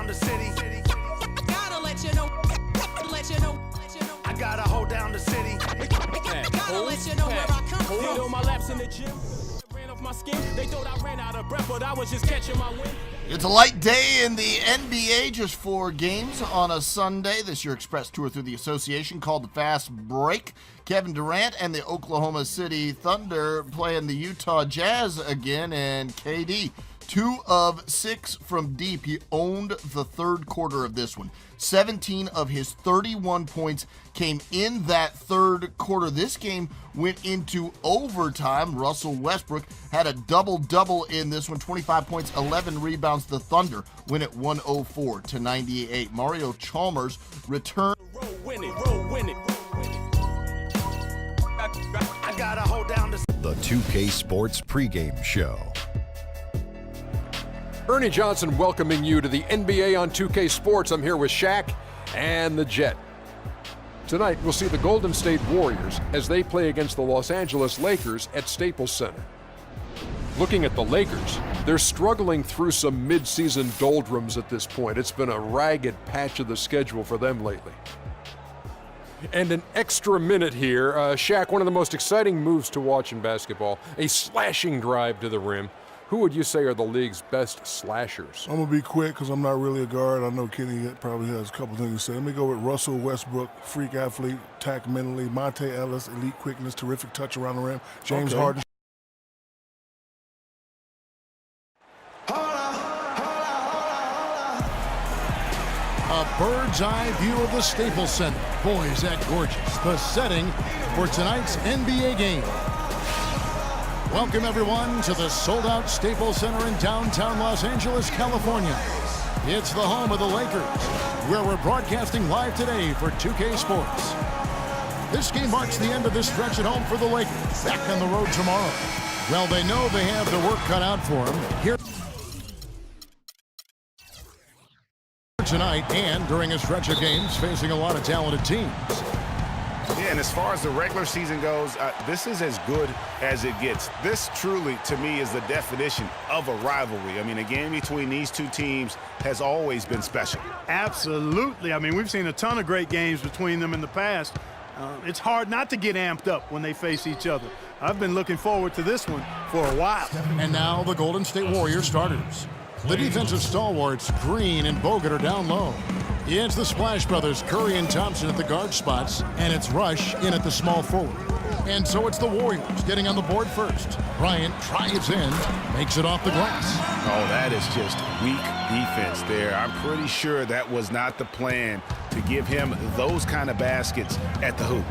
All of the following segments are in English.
down the city. Gotta let you know. I gotta hold down the city. Gotta let you know where I come from. Did all my laps in the gym. Ran off my skin. They thought I ran out of breath, but I was just catching my wind. It's a light day in the NBA, just 4 games on a Sunday. This year Express tour through the association called the Fast Break. Kevin Durant and the Oklahoma City Thunder playing the Utah Jazz again, and KD, 2 of 6 from deep. He owned the third quarter of this one. 17 of his 31 points came in that third quarter. This game went into overtime. Russell Westbrook had a double-double in this one, 25 points, 11 rebounds. The Thunder win at 104-98. Mario Chalmers returned. Roll win it. I gotta hold down the The 2K Sports pregame show. Ernie Johnson welcoming you to the NBA on 2K Sports. I'm here with Shaq and the Jet. Tonight, we'll see the Golden State Warriors as they play against the Los Angeles Lakers at Staples Center. Looking at the Lakers, they're struggling through some mid-season doldrums at this point. It's been a ragged patch of the schedule for them lately. And an extra minute here. Shaq, one of the most exciting moves to watch in basketball, a slashing drive to the rim. Who would you say are the league's best slashers? I'm going to be quick because I'm not really a guard. I know Kenny probably has a couple things to say. Let me go with Russell Westbrook, freak athlete, tack mentally. Monte Ellis, elite quickness, terrific touch around the rim. James Harden. A bird's eye view of the Staples Center. Boy, is that gorgeous. The setting for tonight's NBA game. Welcome, everyone, to the sold-out Staples Center in downtown Los Angeles, California. It's the home of the Lakers, where we're broadcasting live today for 2K Sports. This game marks the end of this stretch at home for the Lakers, back on the road tomorrow. Well, they know they have their work cut out for them here tonight and during a stretch of games facing a lot of talented teams. Yeah, and as far as the regular season goes, this is as good as it gets. This truly, to me, is the definition of a rivalry. I mean, a game between these two teams has always been special. Absolutely. I mean, we've seen a ton of great games between them in the past. It's hard not to get amped up when they face each other. I've been looking forward to this one for a while. And now the Golden State Warriors starters. The defensive stalwarts, Green and Bogut, are down low. It's the Splash Brothers, Curry and Thompson at the guard spots, and it's Rush in at the small forward. And so it's the Warriors getting on the board first. Bryant drives in, makes it off the glass. Oh, that is just weak defense there. I'm pretty sure that was not the plan to give him those kind of baskets at the hoop.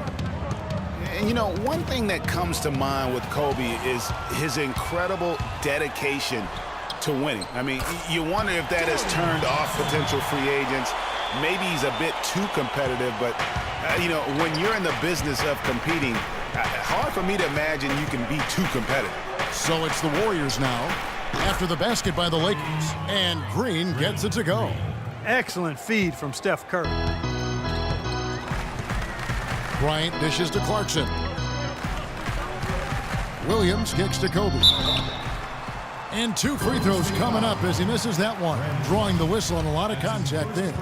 And, you know, one thing that comes to mind with Kobe is his incredible dedication to winning. I mean, you wonder if that has turned off potential free agents. Maybe he's a bit too competitive, but, you know, when you're in the business of competing, hard for me to imagine you can be too competitive. So it's the Warriors now, after the basket by the Lakers, and Green gets it to go. Excellent feed from Steph Curry. Bryant dishes to Clarkson. Williams kicks to Kobe. And 2 free throws coming up as he misses that one, drawing the whistle and a lot of contact there.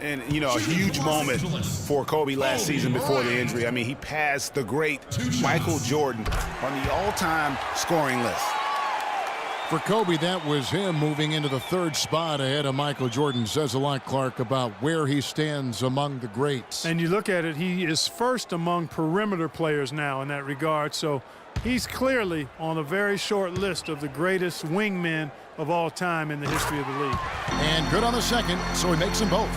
And, you know, a huge moment for Kobe last season before the injury. I mean, he passed the great Michael Jordan on the all-time scoring list. For Kobe, that was him moving into the 3rd spot ahead of Michael Jordan. Says a lot, Clark, about where he stands among the greats. And you look at it, he is first among perimeter players now in that regard. So he's clearly on a very short list of the greatest wingmen of all time in the history of the league. And good on the second, so he makes them both.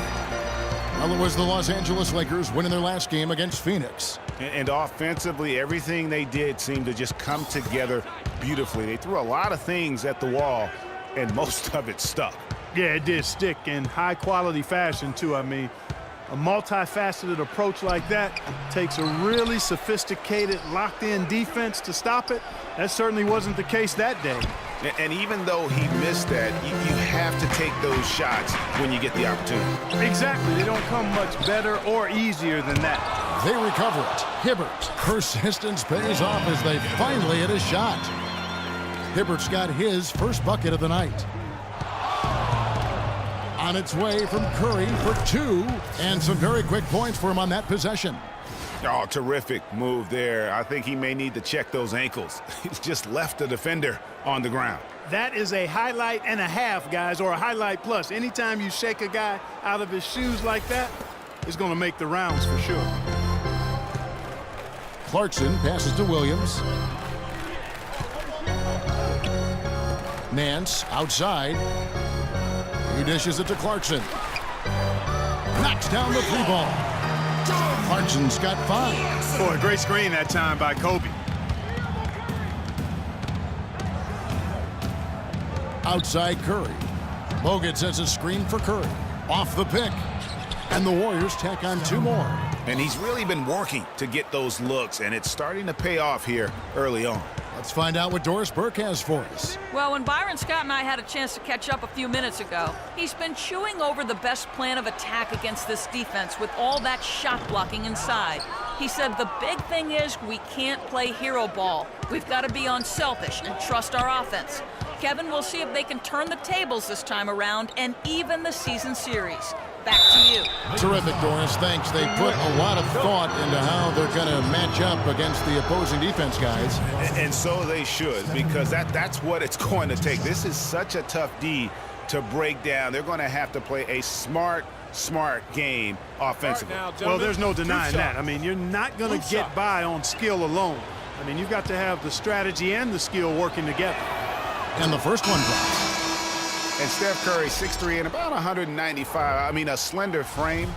Well, it was the Los Angeles Lakers winning their last game against Phoenix. And offensively, everything they did seemed to just come together beautifully. They threw a lot of things at the wall, and most of it stuck. Yeah, it did stick in high-quality fashion, too. I mean, a multifaceted approach like that takes a really sophisticated, locked-in defense to stop it. That certainly wasn't the case that day. And even though he missed that, you have to take those shots when you get the opportunity. Exactly. They don't come much better or easier than that. They recover it. Hibbert. Persistence pays off as they finally hit a shot. Hibbert's got his first bucket of the night. On its way from Curry for 2, and some very quick points for him on that possession. Oh, terrific move there. I think he may need to check those ankles. He's just left the defender on the ground. That is a highlight and a half, guys, or a highlight plus. Anytime you shake a guy out of his shoes like that, it's going to make the rounds for sure. Clarkson passes to Williams. Nance outside. He dishes it to Clarkson. Knocks down the 3 ball. Clarkson's got 5. Boy, great screen that time by Kobe. Outside Curry. Bogut sets a screen for Curry. Off the pick. And the Warriors tack on 2 more. And he's really been working to get those looks, and it's starting to pay off here early on. Let's find out what Doris Burke has for us. Well, when Byron Scott and I had a chance to catch up a few minutes ago, he's been chewing over the best plan of attack against this defense with all that shot blocking inside. He said the big thing is we can't play hero ball. We've got to be unselfish and trust our offense. Kevin, we'll see if they can turn the tables this time around and even the season series. Back to you. Terrific, Doris. Thanks. They put a lot of thought into how they're going to match up against the opposing defense, guys. And so they should, because that's what it's going to take. This is such a tough D to break down. They're going to have to play a smart game offensively. Well, there's no denying that. I mean, you're not going to get by on skill alone. I mean, you've got to have the strategy and the skill working together. And the first one drops. And Steph Curry, 6'3" and about 195. I mean, a slender frame.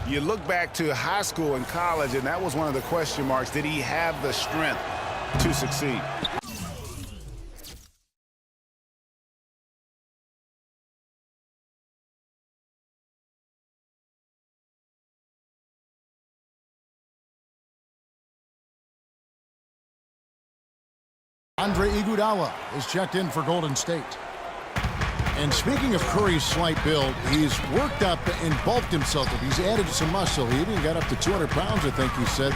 You look back to high school and college, and that was one of the question marks. Did he have the strength to succeed? Andre Iguodala is checked in for Golden State. And speaking of Curry's slight build, he's worked up and bulked himself up. He's added some muscle. He even got up to 200 pounds, I think he said.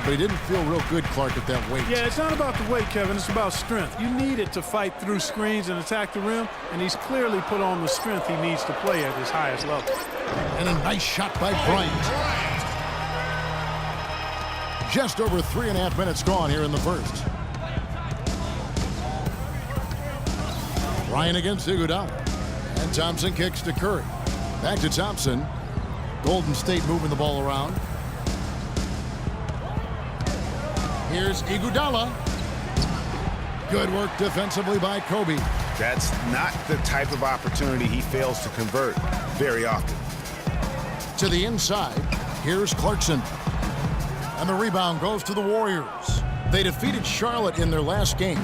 But he didn't feel real good, Clark, at that weight. Yeah, it's not about the weight, Kevin. It's about strength. You need it to fight through screens and attack the rim, and he's clearly put on the strength he needs to play at his highest level. And a nice shot by Bryant. Just over 3.5 minutes gone here in the first. Bryant against Iguodala. And Thompson kicks to Curry. Back to Thompson. Golden State moving the ball around. Here's Iguodala. Good work defensively by Kobe. That's not the type of opportunity he fails to convert very often. To the inside, here's Clarkson. And the rebound goes to the Warriors. They defeated Charlotte in their last game.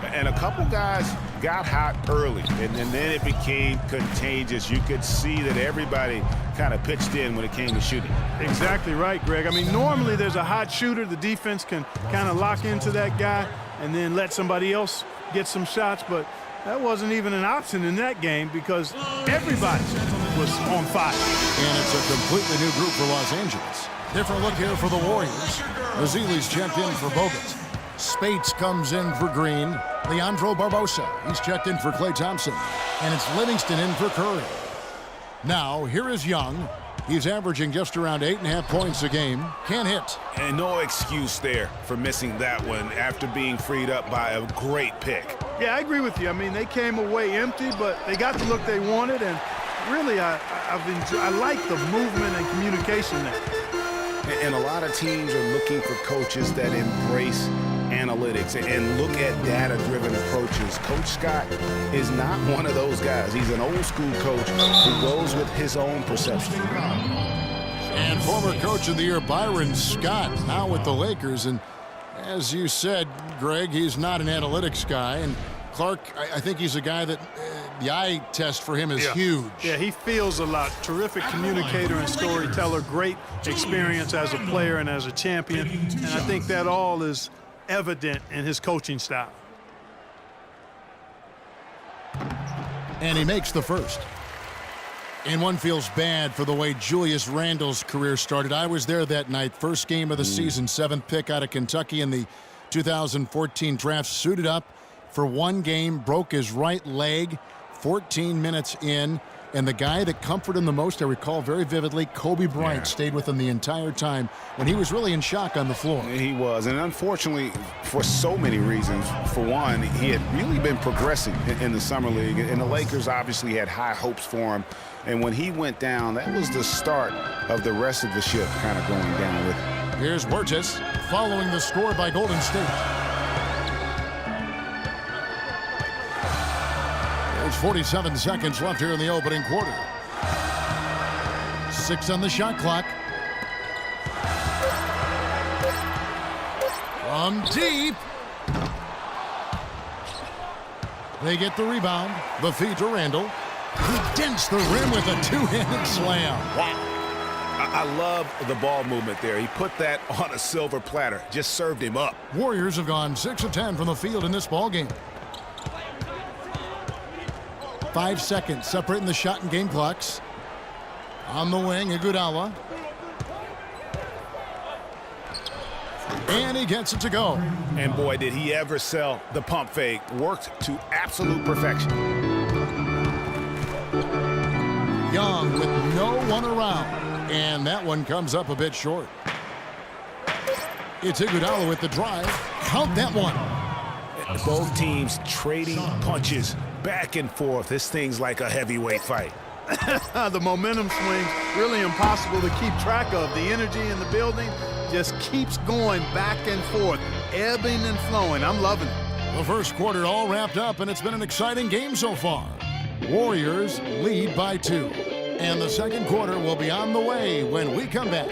And a couple guys got hot early, and then it became contagious. You could see that everybody kind of pitched in when it came to shooting. Exactly right, Greg. I mean, normally there's a hot shooter. The defense can kind of lock into that guy and then let somebody else get some shots, but that wasn't even an option in that game because everybody was on fire. And it's a completely new group for Los Angeles. Different look here for the Warriors. Mazzili's checked in for Bogut. Spates comes in for Green. Leandro Barbosa, he's checked in for Klay Thompson. And it's Livingston in for Curry. Now, here is Young. He's averaging just around 8.5 points a game. Can't hit. And no excuse there for missing that one after being freed up by a great pick. Yeah, I agree with you. I mean, they came away empty, but they got the look they wanted. And really, I like the movement and communication there. And a lot of teams are looking for coaches that embrace analytics and look at data-driven approaches. Coach Scott is not one of those guys. He's an old-school coach who goes with his own perception. And former Coach of the Year Byron Scott now with the Lakers. And as you said, Greg, he's not an analytics guy. And Clark, I think he's a guy that the eye test for him is huge. Yeah, he feels a lot. Terrific communicator and storyteller. Great experience as a player and as a champion. And I think that all is evident in his coaching style. And he makes the first. And one feels bad for the way Julius Randle's career started. I was there that night. First game of the season, 7th pick out of Kentucky in the 2014 draft. Suited up for one game, broke his right leg 14 minutes in. And the guy that comforted him the most, I recall very vividly, Kobe Bryant stayed with him the entire time when he was really in shock on the floor. He was, and unfortunately, for so many reasons. For one, he had really been progressing in the Summer League, and the Lakers obviously had high hopes for him. And when he went down, that was the start of the rest of the ship kind of going down with him. Here's Wirtz following the score by Golden State. There's 47 seconds left here in the opening quarter. 6 on the shot clock. From deep. They get the rebound. The feed to Randall. He dents the rim with a two-handed slam. Wow. I love the ball movement there. He put that on a silver platter. Just served him up. Warriors have gone 6 of 10 from the field in this ball game. 5 seconds separating the shot and game clocks. On the wing, Iguodala. And he gets it to go. And boy, did he ever sell the pump fake. Worked to absolute perfection. Young with no one around. And that one comes up a bit short. It's Iguodala with the drive. Count that one. Both teams trading punches back and forth. This thing's like a heavyweight fight. The momentum swings really impossible to keep track of. The energy in the building just keeps going back and forth, ebbing and flowing. I'm loving it. The first quarter all wrapped up, and it's been an exciting game so far. Warriors lead by 2. And the second quarter will be on the way when we come back.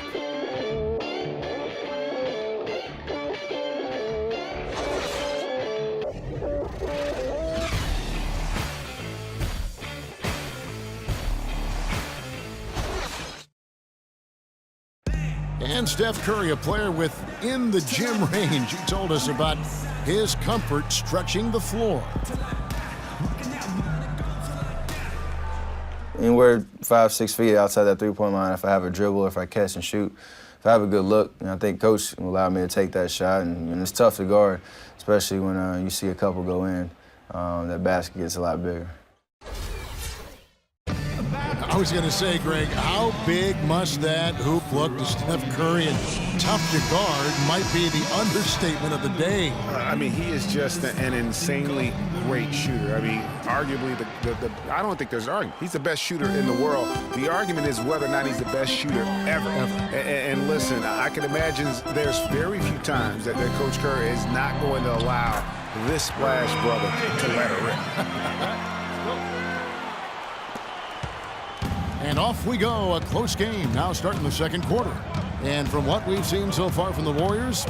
And Steph Curry, a player within the gym range. He told us about his comfort stretching the floor. Anywhere 5-6 feet outside that three-point line, if I have a dribble, if I catch and shoot, if I have a good look, I think Coach will allow me to take that shot. And it's tough to guard, especially when you see a couple go in. That basket gets a lot bigger. I was going to say, Greg, how big must that hoop look to Steph Curry? And tough to guard might be the understatement of the day. I mean, he is just an insanely great shooter. I mean, arguably, I don't think there's an argument. He's the best shooter in the world. The argument is whether or not he's the best shooter ever. And listen, I can imagine there's very few times that Coach Curry is not going to allow this splash brother to let her rip. And off we go, a close game now starting the second quarter. And from what we've seen so far from the Warriors,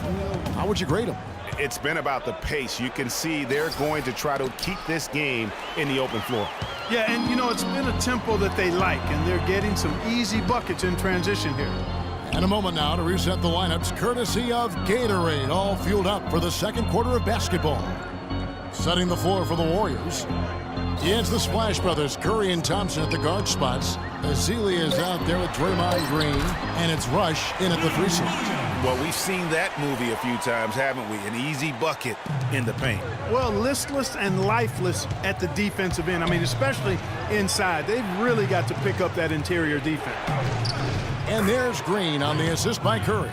how would you grade them? It's been about the pace. You can see they're going to try to keep this game in the open floor. Yeah, and it's been a tempo that they like, and they're getting some easy buckets in transition here. And a moment now to reset the lineups courtesy of Gatorade, all fueled up for the second quarter of basketball. Setting the floor for the Warriors. It's the Splash Brothers, Curry and Thompson at the guard spots. Ezeli is out there with Draymond Green, and it's Rush in at the 3 slot. Well, we've seen that movie a few times, haven't we? An easy bucket in the paint. Well, listless and lifeless at the defensive end. I mean, especially inside. They've really got to pick up that interior defense. And there's Green on the assist by Curry.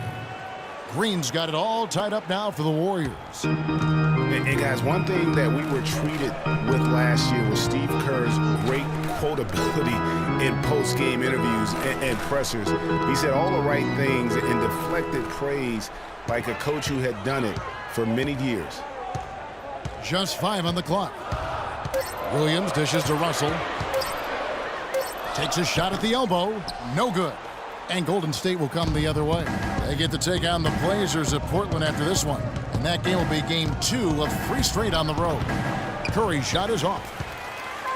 Green's got it all tied up now for the Warriors. And guys, one thing that we were treated with last year was Steve Kerr's great quotability in post-game interviews and pressers. He said all the right things and deflected praise like a coach who had done it for many years. Just 5 on the clock. Williams dishes to Russell. Takes a shot at the elbow. No good. And Golden State will come the other way. They get to take on the Blazers at Portland after this one. And that game will be game 2 of 3 straight on the road. Curry's shot is off.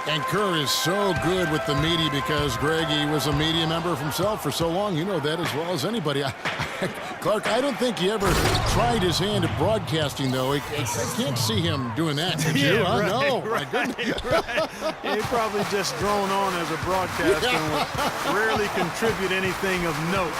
And Kerr is so good with the media because, Greg, he was a media member himself for so long. You know that as well as anybody. Clark, I don't think he ever tried his hand at broadcasting, though. I can't see him doing that. Did you? Right, no. Right. He probably just drone on as a broadcaster and would rarely contribute anything of note.